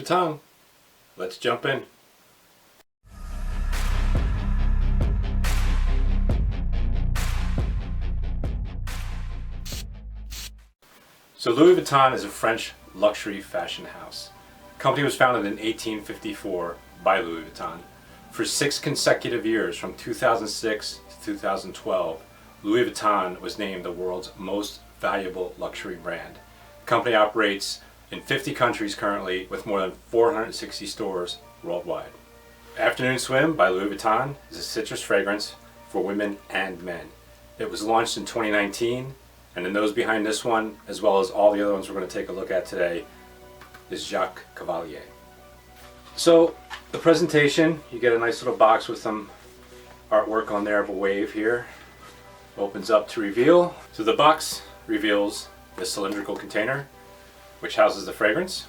Vuitton. Let's jump in. So Louis Vuitton is a French luxury fashion house. The company was founded in 1854 by Louis Vuitton. For 6 consecutive years, from 2006 to 2012, Louis Vuitton was named the world's most valuable luxury brand. The company operates in 50 countries currently, with more than 460 stores worldwide. Afternoon Swim by Louis Vuitton is a citrus fragrance for women and men. It was launched in 2019, and the nose behind this one, as well as all the other ones we're going to take a look at today, is Jacques Cavalier. So the presentation, you get a nice little box with some artwork on there of a wave here. Opens up to reveal. So the box reveals the cylindrical container, which houses the fragrance.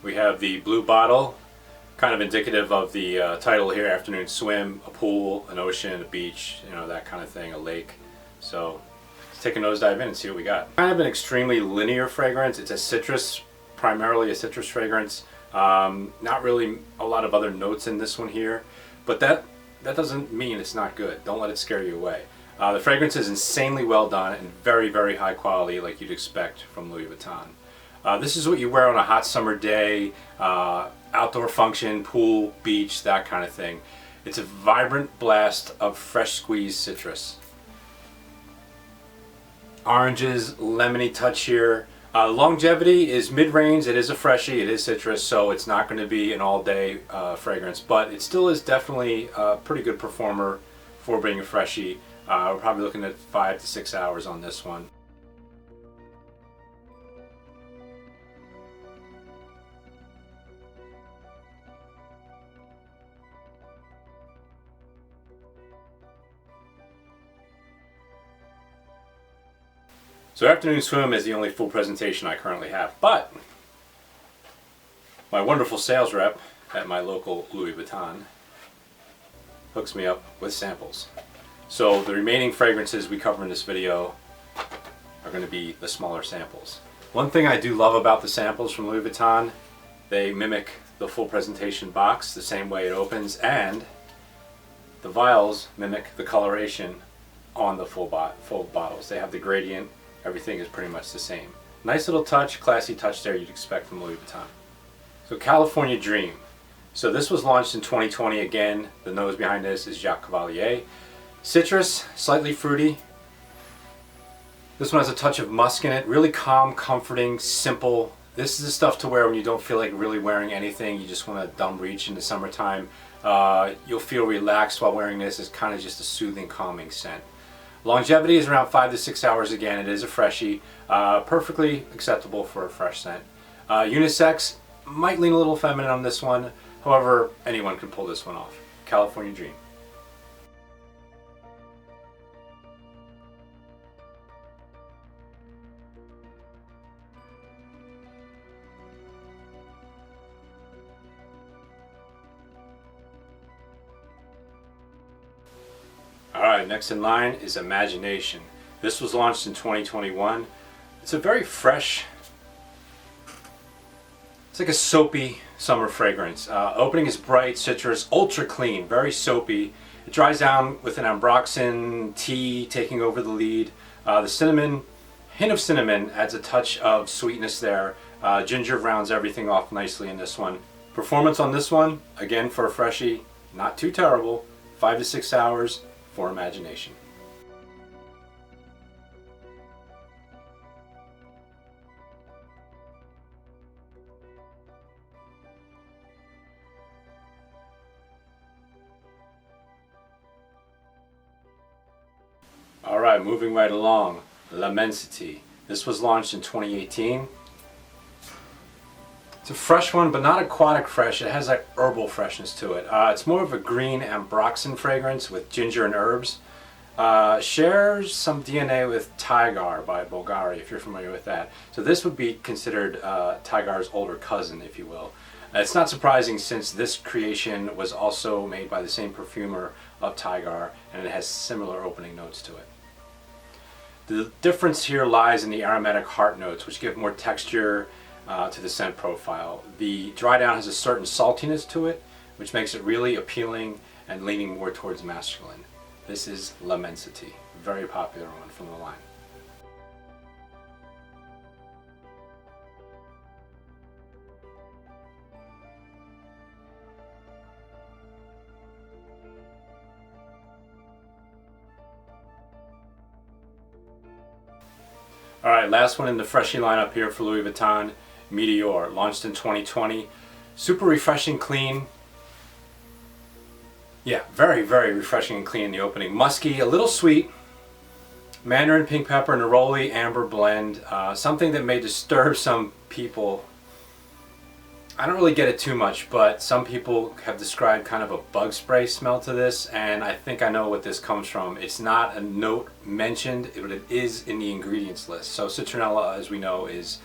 We have the blue bottle, kind of indicative of the title here, Afternoon Swim, a pool, an ocean, a beach, you know, that kind of thing, a lake. So let's take a nosedive in and see what we got. Kind of an extremely linear fragrance. It's a citrus, primarily a citrus fragrance. Not really a lot of other notes in this one here, but that doesn't mean it's not good. Don't let it scare you away. The fragrance is insanely well done and very, very high quality, like you'd expect from Louis Vuitton. This is what you wear on a hot summer day, outdoor function, pool, beach, that kind of thing. It's a vibrant blast of fresh squeezed citrus. Oranges, lemony touch here. Longevity is mid-range. It is a freshie, it is citrus, so it's not going to be an all-day fragrance, but it still is definitely a pretty good performer for being a freshie. We're probably looking at 5 to 6 hours on this one. So Afternoon Swim is the only full presentation I currently have, but my wonderful sales rep at my local Louis Vuitton hooks me up with samples. So the remaining fragrances we cover in this video are going to be the smaller samples. One thing I do love about the samples from Louis Vuitton, they mimic the full presentation box the same way it opens, and the vials mimic the coloration on the full bottles. They have the gradient. Everything is pretty much the same. Nice little touch, classy touch there you'd expect from Louis Vuitton. So California Dream. So this was launched in 2020 again. The nose behind this is Jacques Cavalier. Citrus, slightly fruity. This one has a touch of musk in it. Really calm, comforting, simple. This is the stuff to wear when you don't feel like really wearing anything. You just want to dumb reach in the summertime. You'll feel relaxed while wearing this. It's kind of just a soothing, calming scent. Longevity is around 5 to 6 hours again. It is a freshie. Perfectly acceptable for a fresh scent. Unisex, might lean a little feminine on this one. However, anyone can pull this one off. California Dream. Alright, next in line is Imagination. This was launched in 2021. It's a very fresh, it's like a soapy summer fragrance. Opening is bright, citrus, ultra clean, very soapy. It dries down with an ambroxan tea taking over the lead. The cinnamon, hint of cinnamon adds a touch of sweetness there. Ginger rounds everything off nicely in this one. Performance on this one, again for a freshie, not too terrible. 5 to 6 hours. For Imagination. Alright, moving right along, L'Immensity. This was launched in 2018. It's a fresh one, but not aquatic fresh. It has that herbal freshness to it. It's more of a green ambroxan fragrance with ginger and herbs. Shares some DNA with Tigar by Bulgari, if you're familiar with that. So this would be considered Tigar's older cousin, if you will. It's not surprising, since this creation was also made by the same perfumer of Tigar, and it has similar opening notes to it. The difference here lies in the aromatic heart notes, which give more texture, to the scent profile. The dry down has a certain saltiness to it, which makes it really appealing and leaning more towards masculine. This is L'Immensity, very popular one from the line. Alright, last one in the Freshie lineup here for Louis Vuitton, Météore, launched in 2020. Super refreshing, clean. Yeah, very, very refreshing and clean in the opening. Musky, a little sweet. Mandarin, pink pepper, neroli, amber blend. Something that may disturb some people. I don't really get it too much, but some people have described kind of a bug spray smell to this, and I think I know what this comes from. It's not a note mentioned, but it is in the ingredients list. So citronella, as we know, is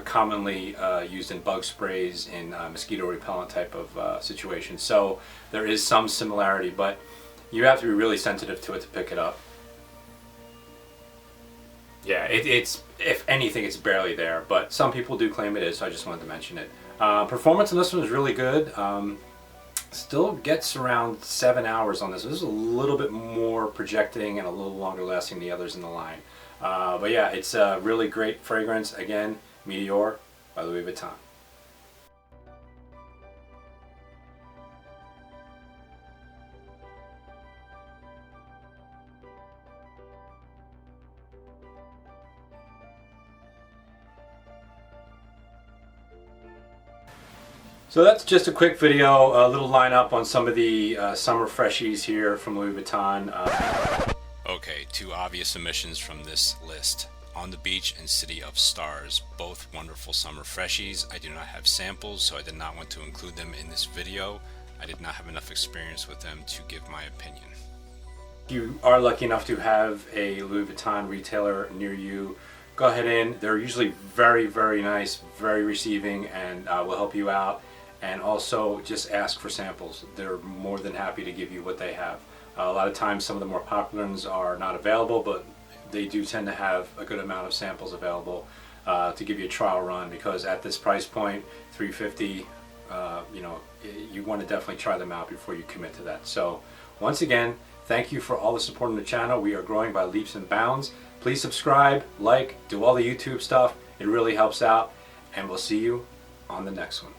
commonly used in bug sprays, in mosquito repellent type of situations. So there is some similarity, but you have to be really sensitive to it to pick it up. Yeah, it's, if anything, it's barely there, but some people do claim it is, so I just wanted to mention it. Performance on this one is really good. Still gets around 7 hours on this. This is a little bit more projecting and a little longer lasting than the others in the line. But yeah, it's a really great fragrance. Again, Météore by Louis Vuitton. So that's just a quick video, a little lineup on some of the summer freshies here from Louis Vuitton. Okay, two obvious omissions from this list. On the Beach and City of Stars, both wonderful summer freshies. I do not have samples, so I did not want to include them in this video. I did not have enough experience with them to give my opinion. If you are lucky enough to have a Louis Vuitton retailer near you, go ahead in. They're usually very, very nice, very receiving, and will help you out. And also just ask for samples. They're more than happy to give you what they have. A lot of times some of the more popular ones are not available, but they do tend to have a good amount of samples available to give you a trial run, because at this price point, $350, you know, you want to definitely try them out before you commit to that. So once again, thank you for all the support on the channel. We are growing by leaps and bounds. Please subscribe, like, do all the YouTube stuff. It really helps out, and we'll see you on the next one.